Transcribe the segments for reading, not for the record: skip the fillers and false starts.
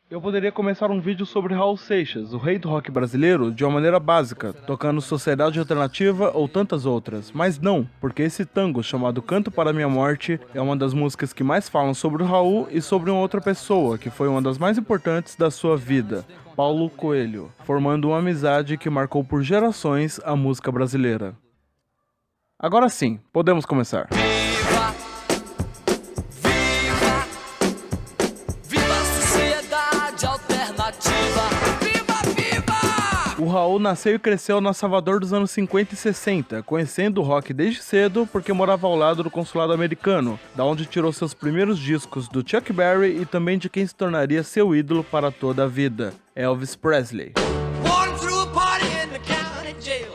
Eu poderia começar um vídeo sobre Raul Seixas, o rei do rock brasileiro, de uma maneira básica, tocando Sociedade Alternativa ou tantas outras, mas não, porque esse tango chamado Canto para Minha Morte é uma das músicas que mais falam sobre o Raul e sobre uma outra pessoa que foi uma das mais importantes da sua vida, Paulo Coelho, formando uma amizade que marcou por gerações a música brasileira. Agora sim, podemos começar. O Raul nasceu e cresceu na Salvador dos anos 50 e 60, conhecendo o rock desde cedo porque morava ao lado do consulado americano, da onde tirou seus primeiros discos do Chuck Berry e também de quem se tornaria seu ídolo para toda a vida, Elvis Presley.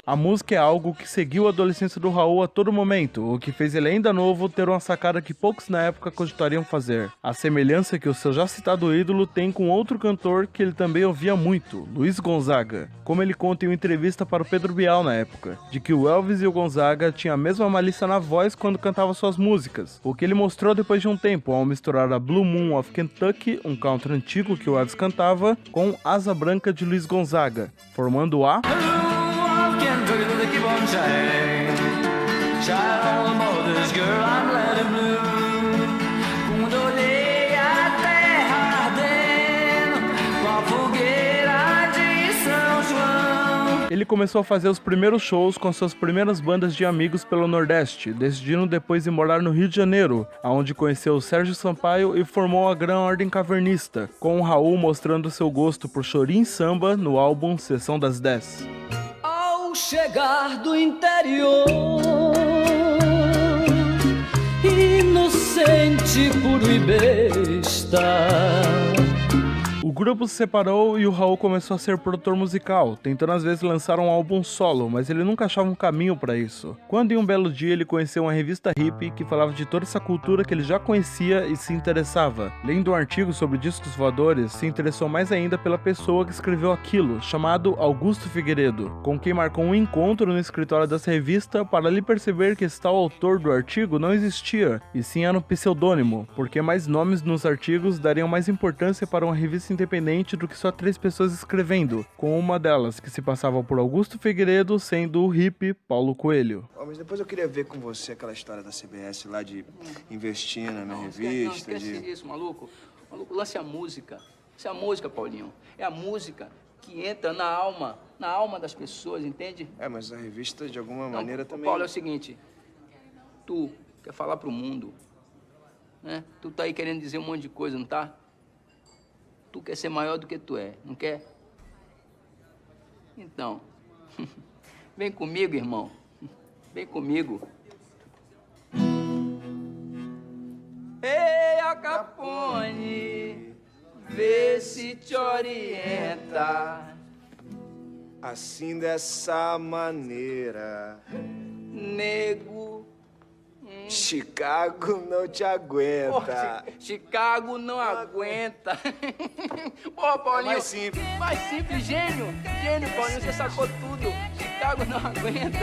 A música é algo que seguiu a adolescência do Raul a todo momento, o que fez ele ainda novo ter uma sacada que poucos na época cogitariam fazer. A semelhança que o seu já citado ídolo tem com outro cantor que ele também ouvia muito, Luiz Gonzaga. Como ele conta em uma entrevista para o Pedro Bial na época, de que o Elvis e o Gonzaga tinham a mesma malícia na voz quando cantavam suas músicas, o que ele mostrou depois de um tempo ao misturar a Blue Moon of Kentucky, um country antigo que o Elvis cantava, com Asa Branca de Luiz Gonzaga, formando a... Ele começou a fazer os primeiros shows com suas primeiras bandas de amigos pelo Nordeste, decidindo depois ir morar no Rio de Janeiro, onde conheceu o Sérgio Sampaio e formou a Gran Ordem Cavernista, com o Raul mostrando seu gosto por chorinho e samba no álbum Sessão das 10. Ao chegar do interior, inocente, puro e besta, o grupo se separou e o Raul começou a ser produtor musical, tentando às vezes lançar um álbum solo, mas ele nunca achava um caminho para isso. Quando em um belo dia ele conheceu uma revista hippie que falava de toda essa cultura que ele já conhecia e se interessava. Lendo um artigo sobre discos voadores, se interessou mais ainda pela pessoa que escreveu aquilo, chamado Augusto Figueiredo, com quem marcou um encontro no escritório dessa revista para lhe perceber que esse tal autor do artigo não existia, e sim era um pseudônimo, porque mais nomes nos artigos dariam mais importância para uma revista independente do que só 3 pessoas escrevendo, com uma delas que se passava por Augusto Figueiredo sendo o hippie Paulo Coelho. Mas depois eu queria ver com você aquela história da CBS lá de investir na minha revista. Não, esquece isso, maluco. Maluco, lance a música. Isso é a música, Paulinho. É a música que entra na alma das pessoas, entende? Mas a revista, de alguma maneira, também... Paulo, é o seguinte, tu quer falar pro mundo, né? Tu tá aí querendo dizer um monte de coisa, não tá? Tu quer ser maior do que tu é, não quer? Então, vem comigo, irmão. Vem comigo. Ei, Al Capone, vê se te orienta. Assim, dessa maneira, Nego. Chicago não te aguenta. Porra, Chicago não aguenta. Pô, Paulinho. Mais simples. Mais simples, gênio. Gênio, Paulinho, você sacou tudo. Chicago não aguenta.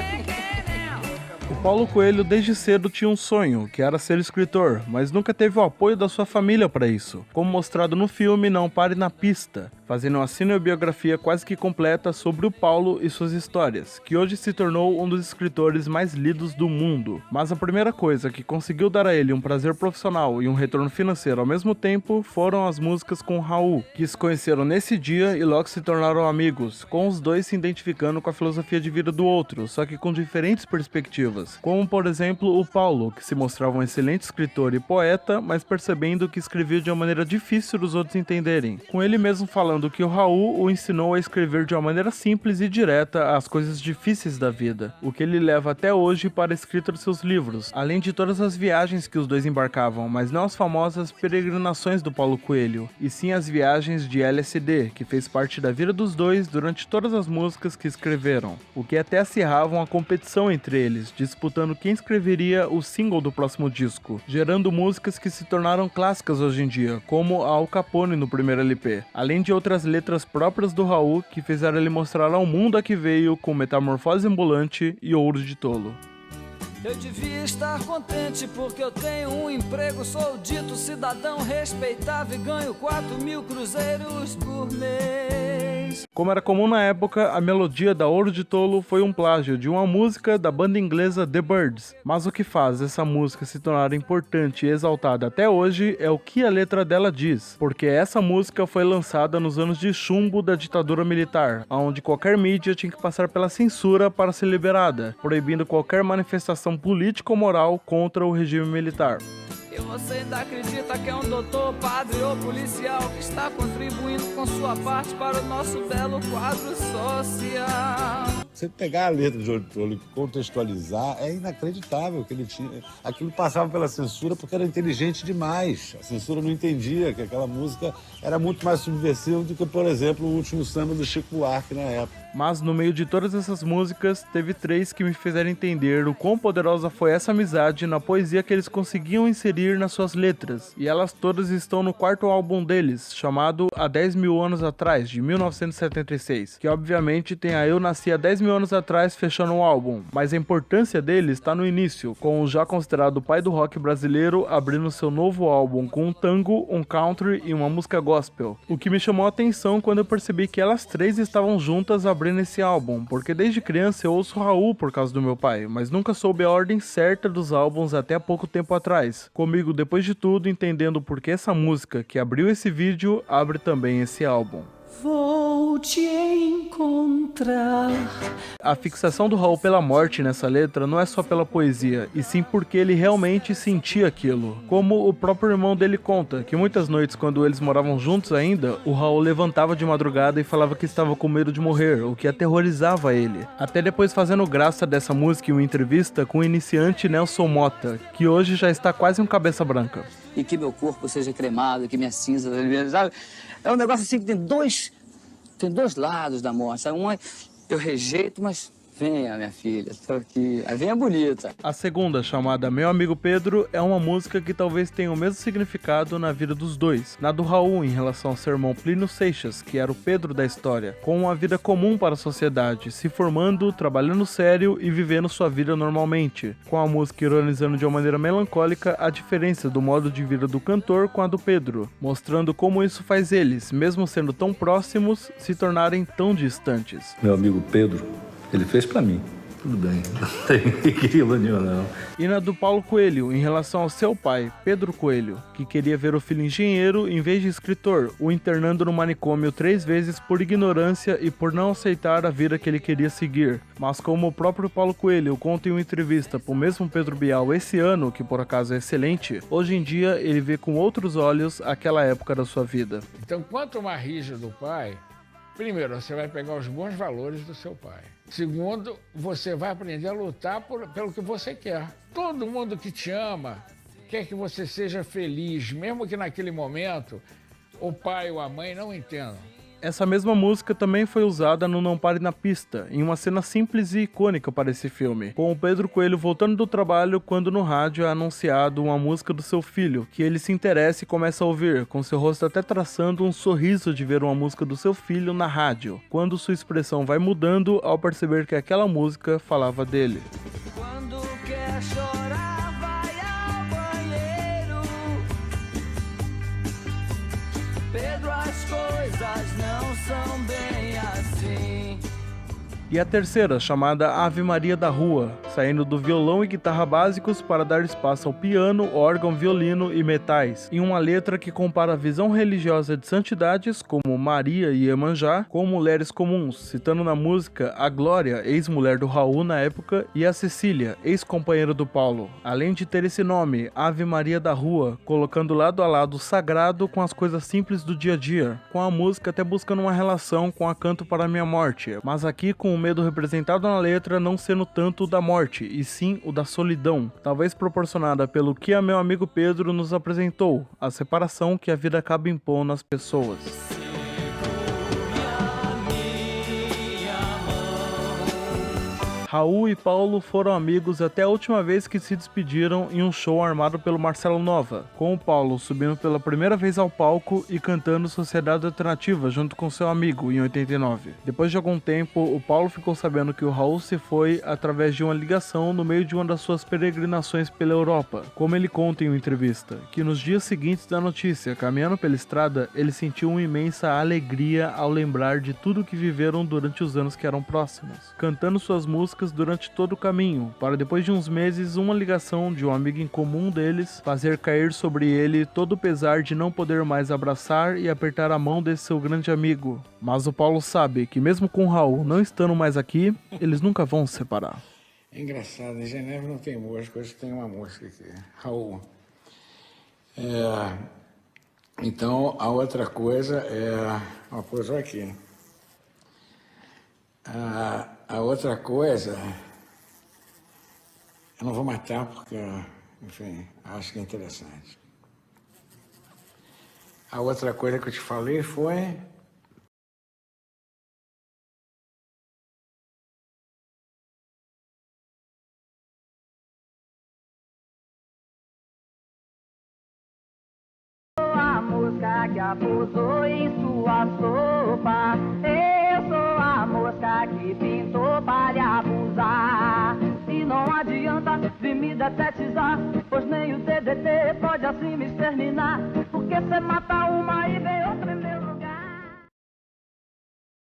O Paulo Coelho desde cedo tinha um sonho, que era ser escritor, mas nunca teve o apoio da sua família para isso, como mostrado no filme Não Pare na Pista, fazendo uma cinebiografia quase que completa sobre o Paulo e suas histórias, que hoje se tornou um dos escritores mais lidos do mundo. Mas a primeira coisa que conseguiu dar a ele um prazer profissional e um retorno financeiro ao mesmo tempo foram as músicas com Raul, que se conheceram nesse dia e logo se tornaram amigos, com os dois se identificando com a filosofia de vida do outro, só que com diferentes perspectivas. Como, por exemplo, o Paulo, que se mostrava um excelente escritor e poeta, mas percebendo que escrevia de uma maneira difícil dos outros entenderem, com ele mesmo falando que o Raul o ensinou a escrever de uma maneira simples e direta as coisas difíceis da vida, o que ele leva até hoje para a escrita dos seus livros, além de todas as viagens que os dois embarcavam, mas não as famosas peregrinações do Paulo Coelho, e sim as viagens de LSD, que fez parte da vida dos dois durante todas as músicas que escreveram, o que até acirrava uma competição entre eles, disputando quem escreveria o single do próximo disco, gerando músicas que se tornaram clássicas hoje em dia, como a Al Capone no primeiro LP, além de outras letras próprias do Raul que fizeram ele mostrar ao mundo a que veio com Metamorfose Ambulante e Ouro de Tolo. Eu devia estar contente porque eu tenho um emprego, sou dito cidadão respeitável e ganho 4.000 cruzeiros por mês. Como era comum na época, a melodia da Ouro de Tolo foi um plágio de uma música da banda inglesa The Byrds. Mas o que faz essa música se tornar importante e exaltada até hoje é o que a letra dela diz, porque essa música foi lançada nos anos de chumbo da ditadura militar, onde qualquer mídia tinha que passar pela censura para ser liberada, proibindo qualquer manifestação política ou moral contra o regime militar. E você ainda acredita que é um doutor, padre ou policial que está contribuindo com sua parte para o nosso belo quadro social. Você pegar a letra de Ouro de Tolo e contextualizar, é inacreditável que ele tinha. Aquilo passava pela censura porque era inteligente demais. A censura não entendia que aquela música era muito mais subversiva do que, por exemplo, o Último Samba do Chico Buarque na época. Mas no meio de todas essas músicas, teve 3 que me fizeram entender o quão poderosa foi essa amizade na poesia que eles conseguiam inserir nas suas letras. E elas todas estão no 4º álbum deles, chamado Há 10 Mil Anos Atrás, de 1976, que obviamente tem a Eu Nasci há 10 mil anos atrás fechando o álbum, mas a importância dele está no início, com o já considerado o pai do rock brasileiro abrindo seu novo álbum com um tango, um country e uma música gospel. O que me chamou a atenção quando eu percebi que elas 3 estavam juntas abrindo esse álbum, porque desde criança eu ouço Raul por causa do meu pai, mas nunca soube a ordem certa dos álbuns até há pouco tempo atrás. Comigo, depois de tudo, entendendo por que essa música que abriu esse vídeo abre também esse álbum. Vou te encontrar. A fixação do Raul pela morte nessa letra não é só pela poesia, e sim porque ele realmente sentia aquilo. Como o próprio irmão dele conta, que muitas noites quando eles moravam juntos ainda, o Raul levantava de madrugada e falava que estava com medo de morrer, o que aterrorizava ele. Até depois fazendo graça dessa música em uma entrevista com o iniciante Nelson Motta, que hoje já está quase um cabeça branca. E que meu corpo seja cremado, que minha cinza, sabe? É um negócio assim que tem dois lados da morte, sabe? Um é, eu rejeito, mas venha, minha filha, tô aqui. Aí venha bonita. A segunda, chamada Meu Amigo Pedro, é uma música que talvez tenha o mesmo significado na vida dos dois. Na do Raul, em relação ao seu irmão Plínio Seixas, que era o Pedro da história, com uma vida comum para a sociedade, se formando, trabalhando sério e vivendo sua vida normalmente. Com a música ironizando de uma maneira melancólica a diferença do modo de vida do cantor com a do Pedro, mostrando como isso faz eles, mesmo sendo tão próximos, se tornarem tão distantes. Meu amigo Pedro, ele fez pra mim. Tudo bem, não tem equilíbrio nenhum, não. E na do Paulo Coelho, em relação ao seu pai, Pedro Coelho, que queria ver o filho engenheiro em vez de escritor, o internando no manicômio 3 vezes por ignorância e por não aceitar a vida que ele queria seguir. Mas como o próprio Paulo Coelho conta em uma entrevista pro mesmo Pedro Bial esse ano, que por acaso é excelente, hoje em dia ele vê com outros olhos aquela época da sua vida. Então, quanto mais rígido o pai, primeiro, você vai pegar os bons valores do seu pai. Segundo, você vai aprender a lutar pelo que você quer. Todo mundo que te ama quer que você seja feliz, mesmo que naquele momento o pai ou a mãe não entendam. Essa mesma música também foi usada no Não Pare na Pista, em uma cena simples e icônica para esse filme, com o Pedro Coelho voltando do trabalho quando no rádio é anunciado uma música do seu filho, que ele se interessa e começa a ouvir, com seu rosto até traçando um sorriso de ver uma música do seu filho na rádio, quando sua expressão vai mudando ao perceber que aquela música falava dele. Quando quer chorar, vai ao banheiro. Pedro, as coisas não são bem assim. E a terceira, chamada Ave Maria da Rua, saindo do violão e guitarra básicos para dar espaço ao piano, órgão, violino e metais, em uma letra que compara a visão religiosa de santidades, como Maria e Iemanjá, com mulheres comuns, citando na música a Glória, ex-mulher do Raul na época, e a Cecília, ex-companheira do Paulo, além de ter esse nome, Ave Maria da Rua, colocando lado a lado o sagrado com as coisas simples do dia a dia, com a música até buscando uma relação com a Canto para a Minha Morte, mas aqui com o medo representado na letra não sendo tanto o da morte, e sim o da solidão, talvez proporcionada pelo que a Meu Amigo Pedro nos apresentou, a separação que a vida acaba impondo às pessoas. Raul e Paulo foram amigos até a última vez que se despediram em um show armado pelo Marcelo Nova, com o Paulo subindo pela primeira vez ao palco e cantando Sociedade Alternativa junto com seu amigo em 89. Depois de algum tempo, o Paulo ficou sabendo que o Raul se foi através de uma ligação no meio de uma das suas peregrinações pela Europa, como ele conta em uma entrevista, que nos dias seguintes da notícia, caminhando pela estrada, ele sentiu uma imensa alegria ao lembrar de tudo que viveram durante os anos que eram próximos, cantando suas músicas durante todo o caminho, para depois de uns meses uma ligação de um amigo em comum deles fazer cair sobre ele todo o pesar de não poder mais abraçar e apertar a mão desse seu grande amigo. Mas o Paulo sabe que mesmo com o Raul não estando mais aqui, eles nunca vão se separar. É engraçado, em Genebra não tem música, hoje tem uma música aqui, Raul. Então, a outra coisa é... Uma coisa aqui. A outra coisa, eu não vou matar porque, enfim, acho que é interessante. A outra coisa que eu te falei foi... A mosca que abusou em sua sopa. Eu sou a mosca que pintou para lhe abusar. E não adianta vir me detetizar, pois nem o DDT pode assim me exterminar. Porque cê mata